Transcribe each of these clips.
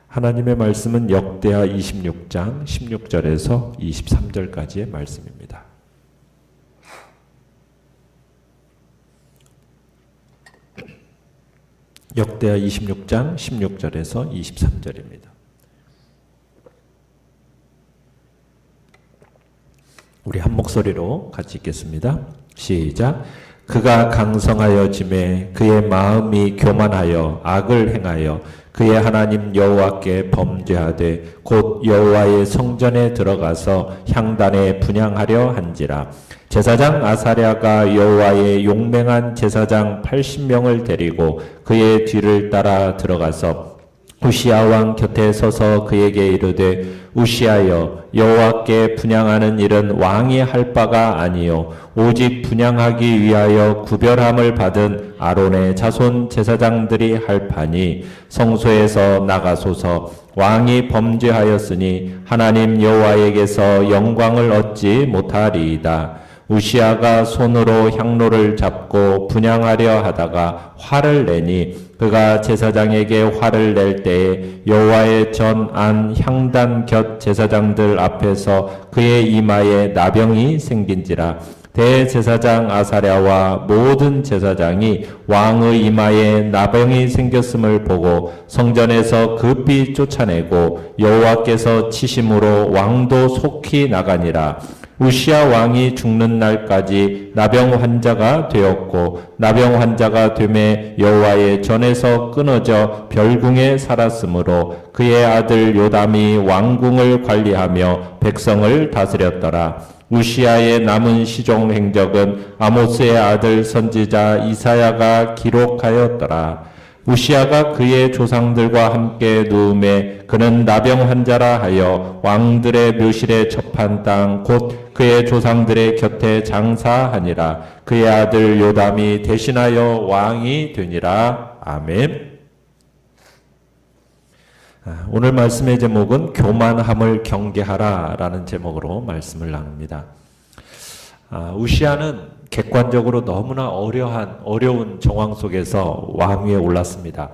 하나님의 말씀은 역대하 26장 16절에서 23절까지의 말씀입니다. 역대하 26장 16절에서 23절입니다. 우리 한 목소리로 같이 읽겠습니다. 시작. 그가 강성하여짐에 그의 마음이 교만하여 악을 행하여 그의 하나님 여호와께 범죄하되 곧 여호와의 성전에 들어가서 향단에 분향하려 한지라. 제사장 아사랴가 여호와의 용맹한 제사장 80명을 데리고 그의 뒤를 따라 들어가서 우시야 왕 곁에 서서 그에게 이르되 우시야여 여호와께 분향하는 일은 왕이 할 바가 아니요 오직 분향하기 위하여 구별함을 받은 아론의 자손 제사장들이 할 파니 성소에서 나가소서. 왕이 범죄하였으니 하나님 여호와에게서 영광을 얻지 못하리이다. 우시야가 손으로 향로를 잡고 분향하려 하다가 화를 내니 그가 제사장에게 화를 낼 때에 여호와의 전 안 향단 곁 제사장들 앞에서 그의 이마에 나병이 생긴지라. 대제사장 아사랴와 모든 제사장이 왕의 이마에 나병이 생겼음을 보고 성전에서 급히 쫓아내고 여호와께서 치심으로 왕도 속히 나가니라. 우시야 왕이 죽는 날까지 나병 환자가 되었고 나병 환자가 되매 여호와의 전에서 끊어져 별궁에 살았으므로 그의 아들 요담이 왕궁을 관리하며 백성을 다스렸더라. 우시야의 남은 시종 행적은 아모스의 아들 선지자 이사야가 기록하였더라. 우시야가 그의 조상들과 함께 누움에 그는 나병 환자라 하여 왕들의 묘실에 접한 땅 곧 그의 조상들의 곁에 장사하니라. 그의 아들 요담이 대신하여 왕이 되니라. 아멘. 오늘 말씀의 제목은 교만함을 경계하라 라는 제목으로 말씀을 나눕니다. 우시야는 객관적으로 너무나 어려운 정황 속에서 왕위에 올랐습니다.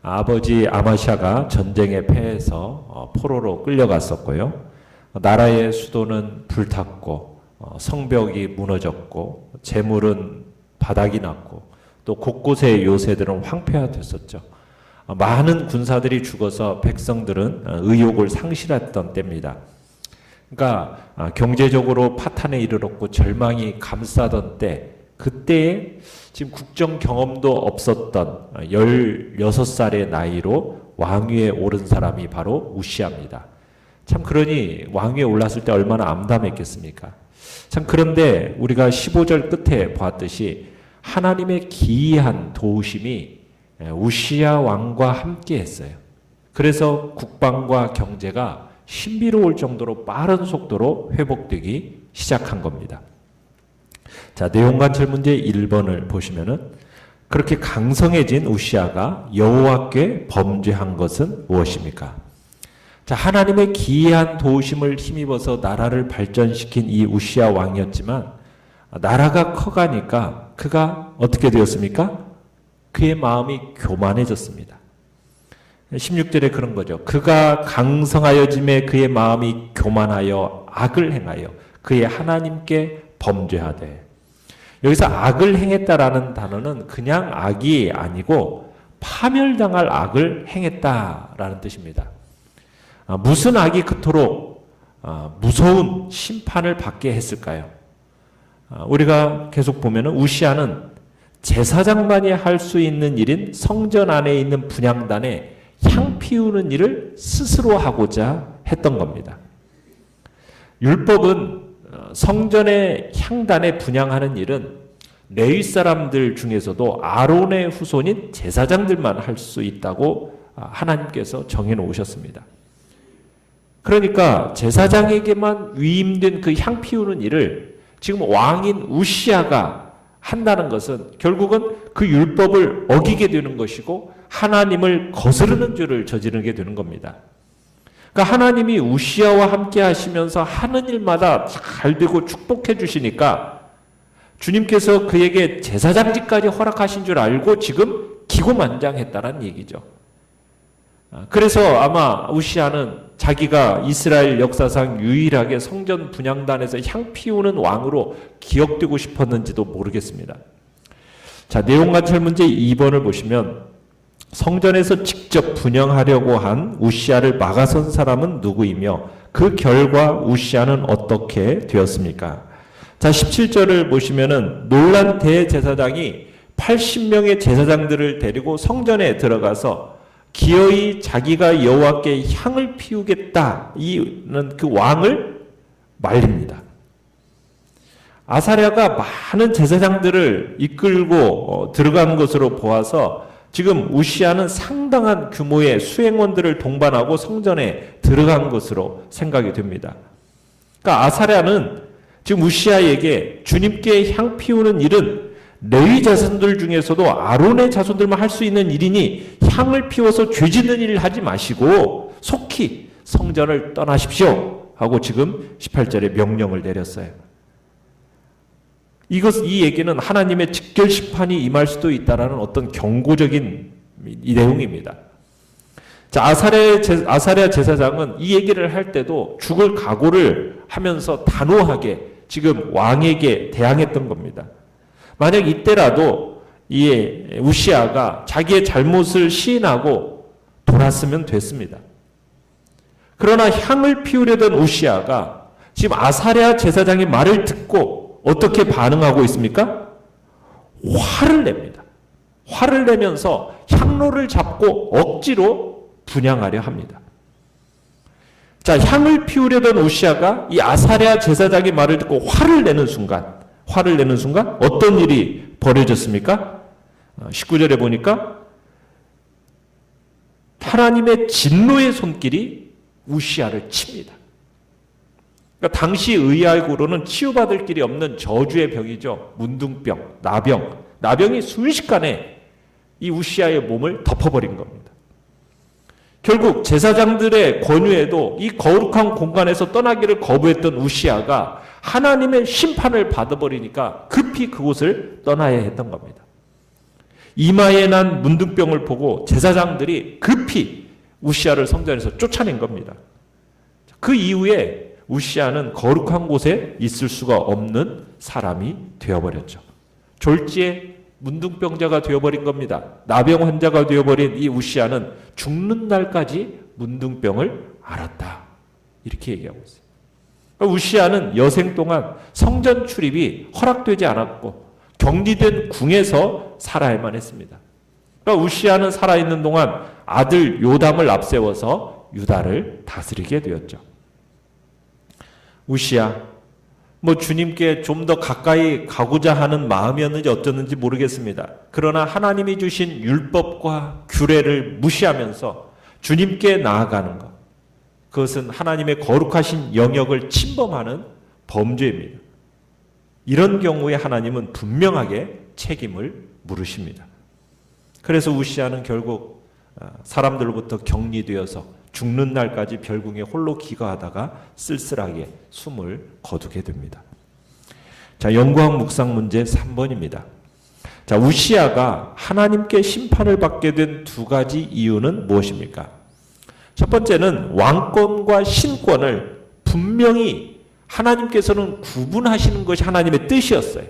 아버지 아마샤가 전쟁에 패해서 포로로 끌려갔었고요. 나라의 수도는 불탔고 성벽이 무너졌고 재물은 바닥이 났고 또 곳곳의 요새들은 황폐화됐었죠. 많은 군사들이 죽어서 백성들은 의욕을 상실했던 때입니다. 그러니까 경제적으로 파탄에 이르렀고 절망이 감싸던 때, 그때에 지금 국정 경험도 없었던 16살의 나이로 왕위에 오른 사람이 바로 우시야입니다. 참 그러니 왕위에 올랐을 때 얼마나 암담했겠습니까? 참 그런데 우리가 15절 끝에 봤듯이 하나님의 기이한 도우심이 우시야 왕과 함께 했어요. 그래서 국방과 경제가 신비로울 정도로 빠른 속도로 회복되기 시작한 겁니다. 자, 내용관찰 문제 1번을 보시면은 그렇게 강성해진 우시야가 여호와께 범죄한 것은 무엇입니까? 자, 하나님의 기이한 도우심을 힘입어서 나라를 발전시킨 이 우시야 왕이었지만 나라가 커가니까 그가 어떻게 되었습니까? 그의 마음이 교만해졌습니다. 16절에 그런 거죠. 그가 강성하여짐에 그의 마음이 교만하여 악을 행하여 그의 하나님께 범죄하되. 여기서 악을 행했다라는 단어는 그냥 악이 아니고 파멸당할 악을 행했다라는 뜻입니다. 무슨 악이 그토록 무서운 심판을 받게 했을까요? 우리가 계속 보면 우시야는 제사장만이 할 수 있는 일인 성전 안에 있는 분향단에 향 피우는 일을 스스로 하고자 했던 겁니다. 율법은 성전의 향단에 분향하는 일은 레위 사람들 중에서도 아론의 후손인 제사장들만 할 수 있다고 하나님께서 정해 놓으셨습니다. 그러니까 제사장에게만 위임된 그 향 피우는 일을 지금 왕인 우시야가 한다는 것은 결국은 그 율법을 어기게 되는 것이고 하나님을 거스르는 죄를 저지르게 되는 겁니다. 그러니까 하나님이 우시야와 함께 하시면서 하는 일마다 잘 되고 축복해 주시니까 주님께서 그에게 제사장직까지 허락하신 줄 알고 지금 기고만장했다는 얘기죠. 그래서 아마 우시아는 자기가 이스라엘 역사상 유일하게 성전 분향단에서 향 피우는 왕으로 기억되고 싶었는지도 모르겠습니다. 자, 내용 관찰 문제 2번을 보시면 성전에서 직접 분향하려고 한 우시아를 막아선 사람은 누구이며 그 결과 우시아는 어떻게 되었습니까? 자, 17절을 보시면은 놀란 대제사장이 80명의 제사장들을 데리고 성전에 들어가서 기어이 자기가 여호와께 향을 피우겠다 이는 그 왕을 말립니다. 아사랴가 많은 제사장들을 이끌고 들어간 것으로 보아서 지금 우시아는 상당한 규모의 수행원들을 동반하고 성전에 들어간 것으로 생각이 됩니다. 그러니까 아사랴는 지금 우시아에게 주님께 향 피우는 일은 레위 자손들 중에서도 아론의 자손들만 할 수 있는 일이니 향을 피워서 죄 짓는 일을 하지 마시고 속히 성전을 떠나십시오 하고 지금 18절에 명령을 내렸어요. 이 얘기는 하나님의 직결 심판이 임할 수도 있다라는 어떤 경고적인 이 내용입니다. 자, 아사랴 제사장은 이 얘기를 할 때도 죽을 각오를 하면서 단호하게 지금 왕에게 대항했던 겁니다. 만약 이때라도 이 우시아가 자기의 잘못을 시인하고 돌았으면 됐습니다. 그러나 향을 피우려던 우시아가 지금 아사랴 제사장의 말을 듣고 어떻게 반응하고 있습니까? 화를 냅니다. 화를 내면서 향로를 잡고 억지로 분향하려 합니다. 자, 향을 피우려던 우시아가 이 아사랴 제사장의 말을 듣고 화를 내는 순간 어떤 일이 벌어졌습니까? 19절에 보니까 하나님의 진노의 손길이 우시아를 칩니다. 그러니까 당시 의학으로는 치유받을 길이 없는 저주의 병이죠. 문둥병, 나병. 나병이 순식간에 이 우시아의 몸을 덮어버린 겁니다. 결국 제사장들의 권유에도 이 거룩한 공간에서 떠나기를 거부했던 우시아가 하나님의 심판을 받아버리니까 급히 그곳을 떠나야 했던 겁니다. 이마에 난 문둥병을 보고 제사장들이 급히 우시아를 성전에서 쫓아낸 겁니다. 그 이후에 우시아는 거룩한 곳에 있을 수가 없는 사람이 되어버렸죠. 졸지에 문둥병자가 되어버린 겁니다. 나병 환자가 되어버린 이 우시아는 죽는 날까지 문둥병을 앓았다. 이렇게 얘기하고 있어요. 우시아는 여생 동안 성전 출입이 허락되지 않았고 격리된 궁에서 살아야만 했습니다. 그러니까 우시아는 살아있는 동안 아들 요담을 앞세워서 유다를 다스리게 되었죠. 우시아, 주님께 좀 더 가까이 가고자 하는 마음이었는지 어쩌는지 모르겠습니다. 그러나 하나님이 주신 율법과 규례를 무시하면서 주님께 나아가는 것, 그것은 하나님의 거룩하신 영역을 침범하는 범죄입니다. 이런 경우에 하나님은 분명하게 책임을 물으십니다. 그래서 우시아는 결국 사람들로부터 격리되어서 죽는 날까지 별궁에 홀로 기거하다가 쓸쓸하게 숨을 거두게 됩니다. 자, 연구학 묵상 문제 3번입니다. 자, 우시아가 하나님께 심판을 받게 된 두 가지 이유는 무엇입니까? 첫 번째는 왕권과 신권을 분명히 하나님께서는 구분하시는 것이 하나님의 뜻이었어요.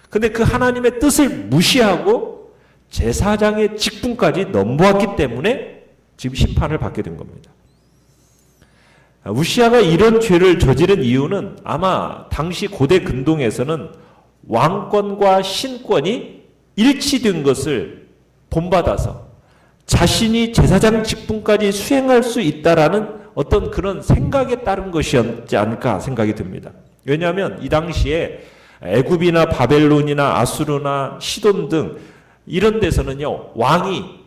근데 그 하나님의 뜻을 무시하고 제사장의 직분까지 넘보았기 때문에 지금 심판을 받게 된 겁니다. 우시아가 이런 죄를 저지른 이유는 아마 당시 고대 근동에서는 왕권과 신권이 일치된 것을 본받아서 자신이 제사장 직분까지 수행할 수 있다라는 어떤 그런 생각에 따른 것이었지 않을까 생각이 듭니다. 왜냐하면 이 당시에 애굽이나 바벨론이나 아수르나 시돈 등 이런 데서는요, 왕이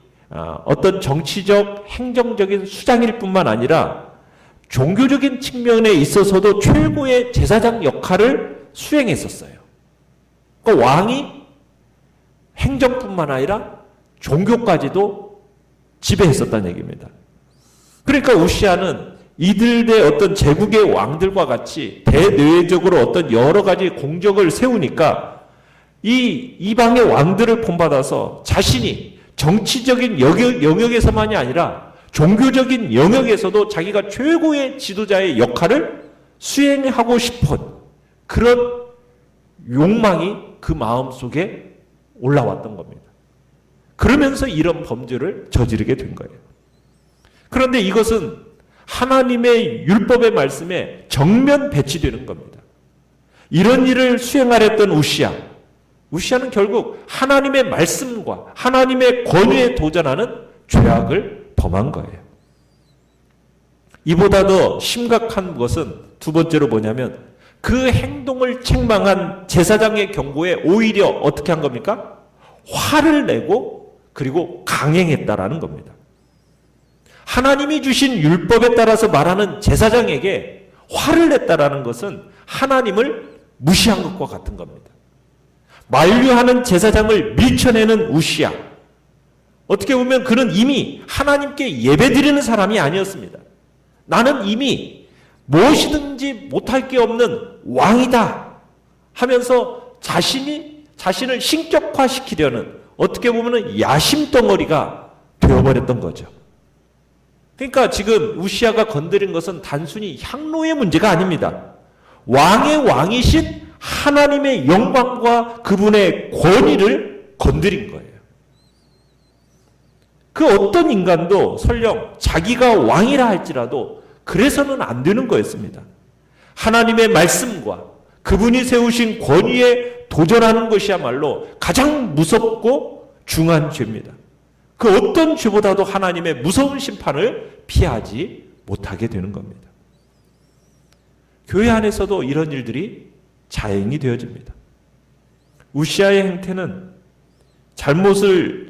어떤 정치적 행정적인 수장일 뿐만 아니라 종교적인 측면에 있어서도 최고의 제사장 역할을 수행했었어요. 그러니까 왕이 행정뿐만 아니라 종교까지도 지배했었다는 얘기입니다. 그러니까 우시아는 이들의 어떤 제국의 왕들과 같이 대내외적으로 어떤 여러 가지 공적을 세우니까 이 이방의 왕들을 본받아서 자신이 정치적인 영역에서만이 아니라 종교적인 영역에서도 자기가 최고의 지도자의 역할을 수행하고 싶은 그런 욕망이 그 마음속에 올라왔던 겁니다. 그러면서 이런 범죄를 저지르게 된 거예요. 그런데 이것은 하나님의 율법의 말씀에 정면 배치되는 겁니다. 이런 일을 수행하랬던 우시아는 결국 하나님의 말씀과 하나님의 권위에 도전하는 죄악을 범한 거예요. 이보다 더 심각한 것은 두 번째로 뭐냐면 그 행동을 책망한 제사장의 경고에 오히려 어떻게 한 겁니까? 화를 내고 그리고 강행했다라는 겁니다. 하나님이 주신 율법에 따라서 말하는 제사장에게 화를 냈다라는 것은 하나님을 무시한 것과 같은 겁니다. 만류하는 제사장을 밀쳐내는 우시야. 어떻게 보면 그는 이미 하나님께 예배드리는 사람이 아니었습니다. 나는 이미 무엇이든지 못할 게 없는 왕이다 하면서 자신을 신격화시키려는 어떻게 보면 야심덩어리가 되어버렸던 거죠. 그러니까 지금 우시아가 건드린 것은 단순히 향로의 문제가 아닙니다. 왕의 왕이신 하나님의 영광과 그분의 권위를 건드린 거예요. 그 어떤 인간도 설령 자기가 왕이라 할지라도 그래서는 안 되는 거였습니다. 하나님의 말씀과 그분이 세우신 권위에 도전하는 것이야말로 가장 무섭고 중한 죄입니다. 그 어떤 죄보다도 하나님의 무서운 심판을 피하지 못하게 되는 겁니다. 교회 안에서도 이런 일들이 자행이 되어집니다. 우시아의 행태는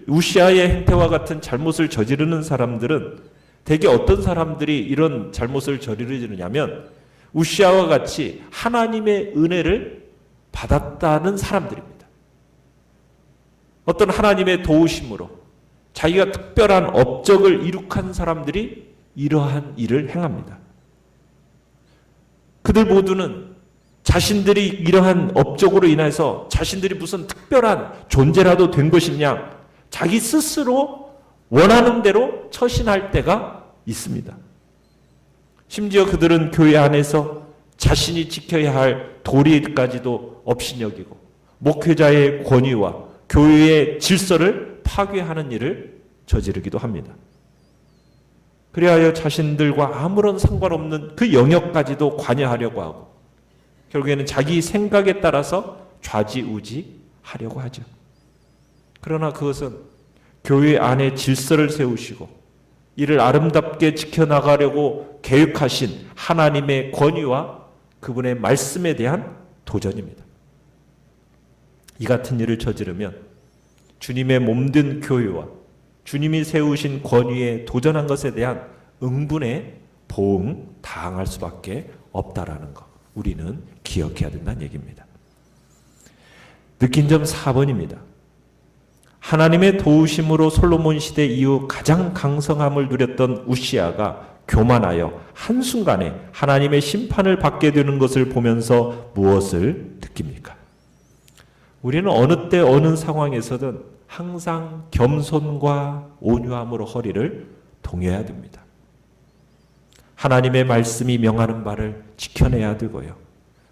우시아의 행태와 같은 잘못을 저지르는 사람들은 대개 어떤 사람들이 이런 잘못을 저지르느냐면 우시아와 같이 하나님의 은혜를 받았다는 사람들입니다. 어떤 하나님의 도우심으로 자기가 특별한 업적을 이룩한 사람들이 이러한 일을 행합니다. 그들 모두는 자신들이 이러한 업적으로 인해서 자신들이 무슨 특별한 존재라도 된 것이냐 자기 스스로 원하는 대로 처신할 때가 있습니다. 심지어 그들은 교회 안에서 자신이 지켜야 할 도리까지도 업신여기고 목회자의 권위와 교회의 질서를 파괴하는 일을 저지르기도 합니다. 그리하여 자신들과 아무런 상관없는 그 영역까지도 관여하려고 하고 결국에는 자기 생각에 따라서 좌지우지하려고 하죠. 그러나 그것은 교회 안에 질서를 세우시고 이를 아름답게 지켜나가려고 계획하신 하나님의 권위와 그분의 말씀에 대한 도전입니다. 이 같은 일을 저지르면 주님의 몸된 교회와 주님이 세우신 권위에 도전한 것에 대한 응분에 보응당할 수밖에 없다라는 것. 우리는 기억해야 된다는 얘기입니다. 느낀 점 4번입니다. 하나님의 도우심으로 솔로몬 시대 이후 가장 강성함을 누렸던 우시아가 교만하여 한순간에 하나님의 심판을 받게 되는 것을 보면서 무엇을 느낍니까? 우리는 어느 때 어느 상황에서든 항상 겸손과 온유함으로 허리를 동여야 됩니다. 하나님의 말씀이 명하는 바를 지켜내야 되고요.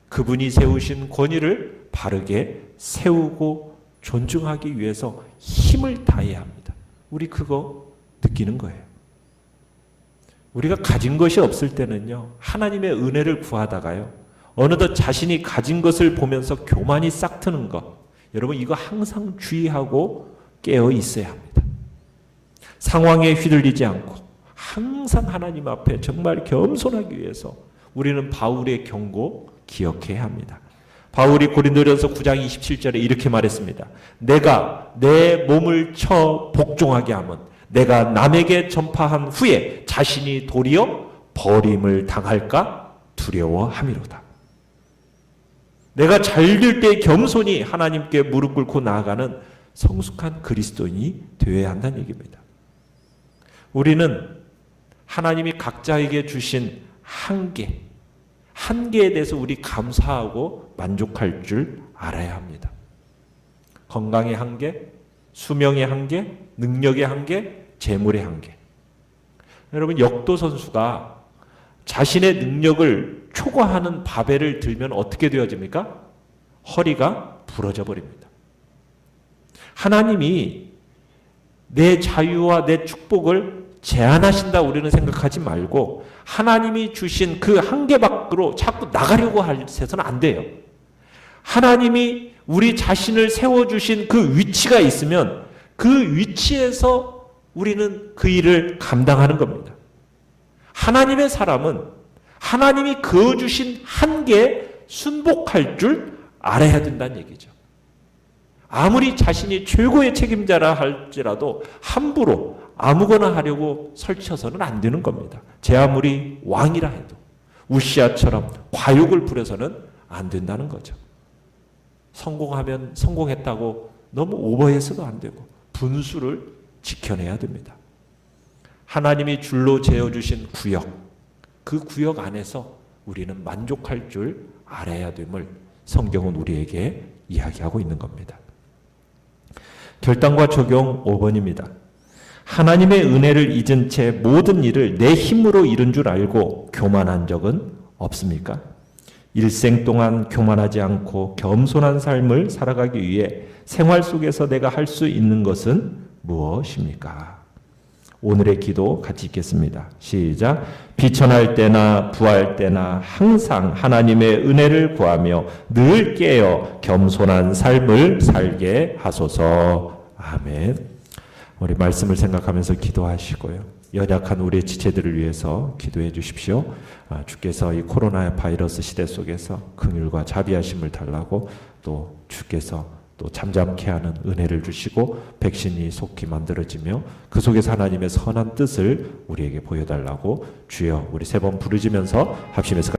그분이 세우신 권위를 바르게 세우고 존중하기 위해서 힘을 다해야 합니다. 우리 그거 느끼는 거예요. 우리가 가진 것이 없을 때는요. 하나님의 은혜를 구하다가요. 어느덧 자신이 가진 것을 보면서 교만이 싹트는 것. 여러분 이거 항상 주의하고 깨어 있어야 합니다. 상황에 휘둘리지 않고 항상 하나님 앞에 정말 겸손하기 위해서 우리는 바울의 경고 기억해야 합니다. 바울이 고린도전서 9장 27절에 이렇게 말했습니다. 내가 내 몸을 쳐 복종하게 하면 내가 남에게 전파한 후에 자신이 도리어 버림을 당할까 두려워함이로다. 내가 잘될 때 겸손히 하나님께 무릎 꿇고 나아가는 성숙한 그리스도인이 되어야 한다는 얘기입니다. 우리는 하나님이 각자에게 주신 한계에 대해서 우리 감사하고 만족할 줄 알아야 합니다. 건강의 한계, 수명의 한계, 능력의 한계, 재물의 한계. 여러분, 역도 선수가 자신의 능력을 초과하는 바벨을 들면 어떻게 되어집니까? 허리가 부러져 버립니다. 하나님이 내 자유와 내 축복을 제한하신다 우리는 생각하지 말고 하나님이 주신 그 한계 밖으로 자꾸 나가려고 해서는 안 돼요. 하나님이 우리 자신을 세워주신 그 위치가 있으면 그 위치에서 우리는 그 일을 감당하는 겁니다. 하나님의 사람은 하나님이 그어주신 한계에 순복할 줄 알아야 된다는 얘기죠. 아무리 자신이 최고의 책임자라 할지라도 함부로 아무거나 하려고 설쳐서는 안 되는 겁니다. 제 아무리 왕이라 해도 우시아처럼 과욕을 부려서는 안 된다는 거죠. 성공하면 성공했다고 너무 오버해서도 안 되고 분수를 지켜내야 됩니다. 하나님이 줄로 재어주신 구역, 그 구역 안에서 우리는 만족할 줄 알아야 됨을 성경은 우리에게 이야기하고 있는 겁니다. 결단과 적용 5번입니다. 하나님의 은혜를 잊은 채 모든 일을 내 힘으로 이룬 줄 알고 교만한 적은 없습니까? 일생 동안 교만하지 않고 겸손한 삶을 살아가기 위해 생활 속에서 내가 할 수 있는 것은 무엇입니까? 오늘의 기도 같이 읽겠습니다. 시작. 비천할 때나 부할 때나 항상 하나님의 은혜를 구하며 늘 깨어 겸손한 삶을 살게 하소서. 아멘. 우리 말씀을 생각하면서 기도하시고요. 연약한 우리의 지체들을 위해서 기도해 주십시오. 주께서 이 코로나 바이러스 시대 속에서 긍휼과 자비하심을 달라고 또 주께서 또 잠잠케 하는 은혜를 주시고 백신이 속히 만들어지며 그 속에서 하나님의 선한 뜻을 우리에게 보여달라고 주여 우리 세 번 부르짖으면서 합심해서